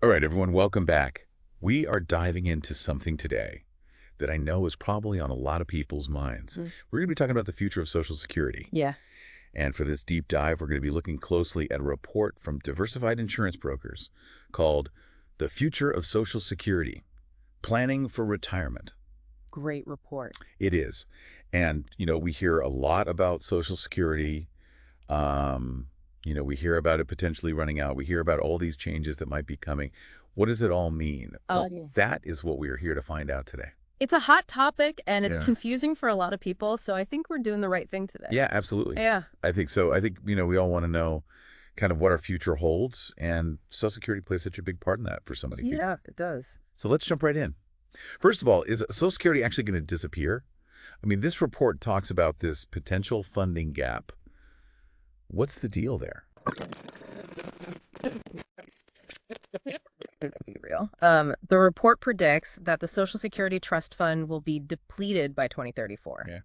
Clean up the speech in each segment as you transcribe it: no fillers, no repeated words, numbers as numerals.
All right, everyone, welcome back. We are diving into something today that I know is probably on a lot of people's minds. We're going to be talking about the future of Social Security. Yeah. And for this deep dive, we're going to be looking closely at a report from Diversified Insurance Brokers called The Future of Social Security, Planning for Retirement. Great report. It is. And, we hear a lot about Social Security. We hear about it potentially running out. We hear about all these changes that might be coming. What does it all mean? Well, that is what we are here to find out today. It's a hot topic, and it's confusing for a lot of people, so I think we're doing the right thing today. Yeah, absolutely. Yeah. I think so. I think, we all want to know kind of what our future holds, and Social Security plays such a big part in that for so many people. Yeah, it does. So let's jump right in. First of all, is Social Security actually going to disappear? I mean, this report talks about this potential funding gap. What's the deal there? Be real. The report predicts that the Social Security Trust Fund will be depleted by 2034. Yeah.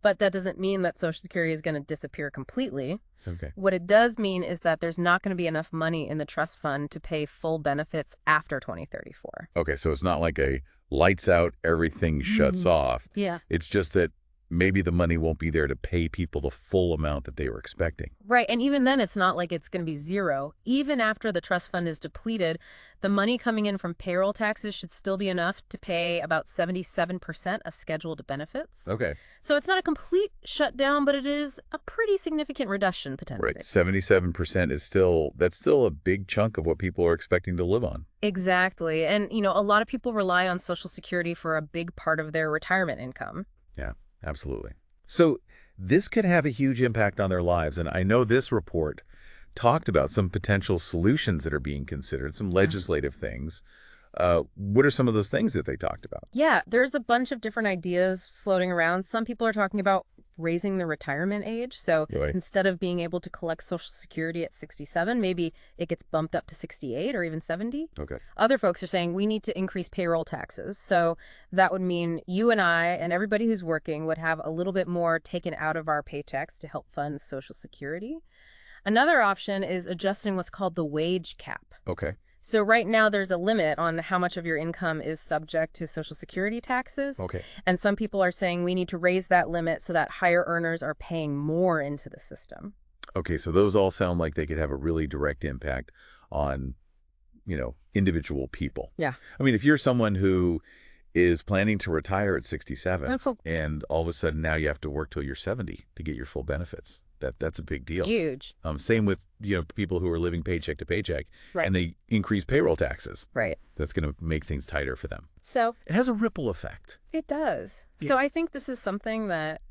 But that doesn't mean that Social Security is going to disappear completely. Okay. What it does mean is that there's not going to be enough money in the trust fund to pay full benefits after 2034. Okay, so it's not like a lights out, everything shuts off. Yeah. It's just that maybe the money won't be there to pay people the full amount that they were expecting. Right. And even then, it's not like it's going to be zero. Even after the trust fund is depleted, the money coming in from payroll taxes should still be enough to pay about 77% of scheduled benefits. Okay. So it's not a complete shutdown, but it is a pretty significant reduction potentially. Right. 77% is that's still a big chunk of what people are expecting to live on. Exactly. And, a lot of people rely on Social Security for a big part of their retirement income. Yeah. Absolutely. So this could have a huge impact on their lives. And I know this report talked about some potential solutions that are being considered, some legislative things. What are some of those things that they talked about? Yeah, there's a bunch of different ideas floating around. Some people are talking about raising the retirement age. So instead of being able to collect Social Security at 67, maybe it gets bumped up to 68 or even 70. Okay. Other folks are saying we need to increase payroll taxes. So that would mean you and I and everybody who's working would have a little bit more taken out of our paychecks to help fund Social Security. Another option is adjusting what's called the wage cap. Okay. So right now there's a limit on how much of your income is subject to Social Security taxes. Okay. And some people are saying we need to raise that limit so that higher earners are paying more into the system. Okay, so those all sound like they could have a really direct impact on, individual people. Yeah. I mean, if you're someone who is planning to retire at 67 and all of a sudden now you have to work till you're 70 to get your full benefits. That's a big deal. Huge. Same with, people who are living paycheck to paycheck and they increase payroll taxes. Right. That's going to make things tighter for them. So it has a ripple effect. It does. Yeah. So I think this is something that,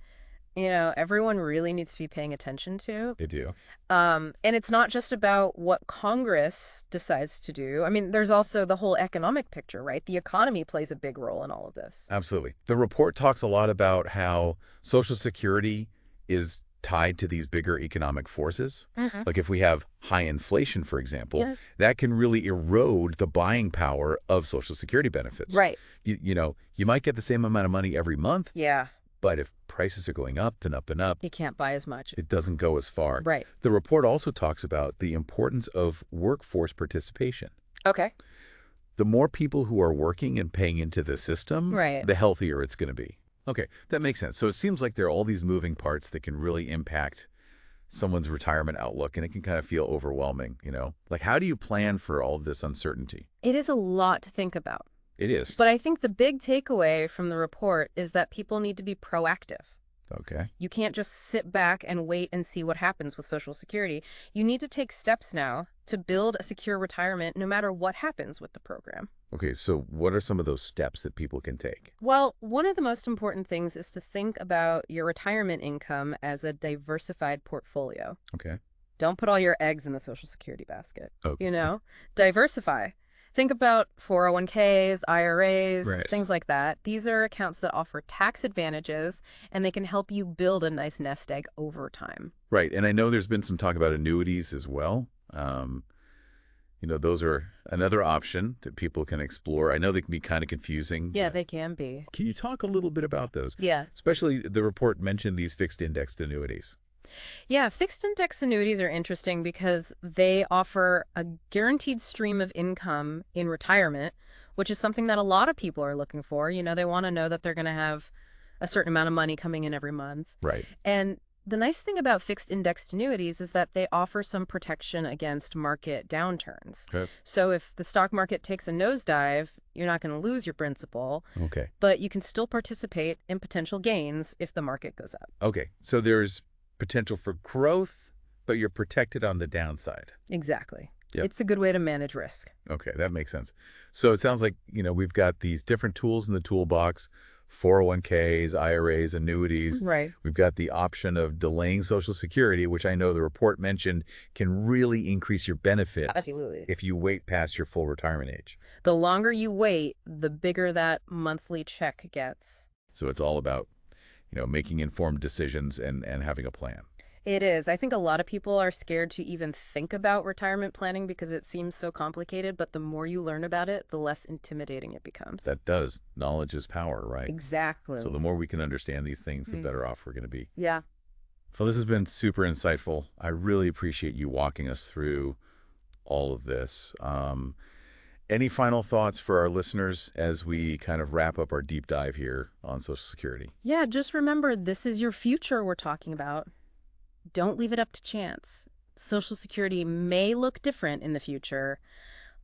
everyone really needs to be paying attention to. They do. And it's not just about what Congress decides to do. I mean, there's also the whole economic picture, right? The economy plays a big role in all of this. Absolutely. The report talks a lot about how Social Security is tied to these bigger economic forces. Like if we have high inflation, for example, that can really erode the buying power of Social Security benefits. Right. You might get the same amount of money every month. Yeah. But if prices are going up and up and up, you can't buy as much. It doesn't go as far. Right. The report also talks about the importance of workforce participation. Okay. The more people who are working and paying into the system, the healthier it's going to be. Okay, that makes sense. So it seems like there are all these moving parts that can really impact someone's retirement outlook, and it can kind of feel overwhelming, Like, how do you plan for all of this uncertainty? It is a lot to think about. It is. But I think the big takeaway from the report is that people need to be proactive. Okay. You can't just sit back and wait and see what happens with Social Security. You need to take steps now to build a secure retirement no matter what happens with the program. Okay, so what are some of those steps that people can take? Well, one of the most important things is to think about your retirement income as a diversified portfolio. Okay. Don't put all your eggs in the Social Security basket. Okay. Diversify. Think about 401ks, IRAs, things like that. These are accounts that offer tax advantages, and they can help you build a nice nest egg over time. Right, and I know there's been some talk about annuities as well. Those are another option that people can explore. I know they can be kind of confusing. Yeah, they can be. Can you talk a little bit about those? Yeah. Especially the report mentioned these fixed indexed annuities. Yeah, fixed index annuities are interesting because they offer a guaranteed stream of income in retirement, which is something that a lot of people are looking for. They want to know that they're going to have a certain amount of money coming in every month. Right. And the nice thing about fixed indexed annuities is that they offer some protection against market downturns. Okay. So if the stock market takes a nosedive, you're not going to lose your principal, Okay. but you can still participate in potential gains if the market goes up. Okay. So there's potential for growth, but you're protected on the downside. Exactly. Yep. It's a good way to manage risk. Okay, that makes sense. So it sounds like, we've got these different tools in the toolbox: 401ks, IRAs, annuities. Right. We've got the option of delaying Social Security, which I know the report mentioned can really increase your benefits. Absolutely. If you wait past your full retirement age. The longer you wait, the bigger that monthly check gets. So it's all about, making informed decisions and having a plan. It is. I think a lot of people are scared to even think about retirement planning because it seems so complicated, but the more you learn about it, the less intimidating it becomes. That does. Knowledge is power, right? Exactly. So the more we can understand these things, the better off we're going to be. Yeah. Well, this has been super insightful. I really appreciate you walking us through all of this. Any final thoughts for our listeners as we kind of wrap up our deep dive here on Social Security? Yeah, just remember, this is your future we're talking about. Don't leave it up to chance. Social Security may look different in the future,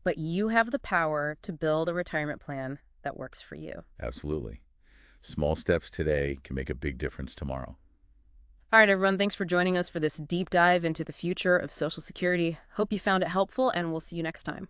but you have the power to build a retirement plan that works for you. Absolutely. Small steps today can make a big difference tomorrow. All right, everyone, thanks for joining us for this deep dive into the future of Social Security. Hope you found it helpful, and we'll see you next time.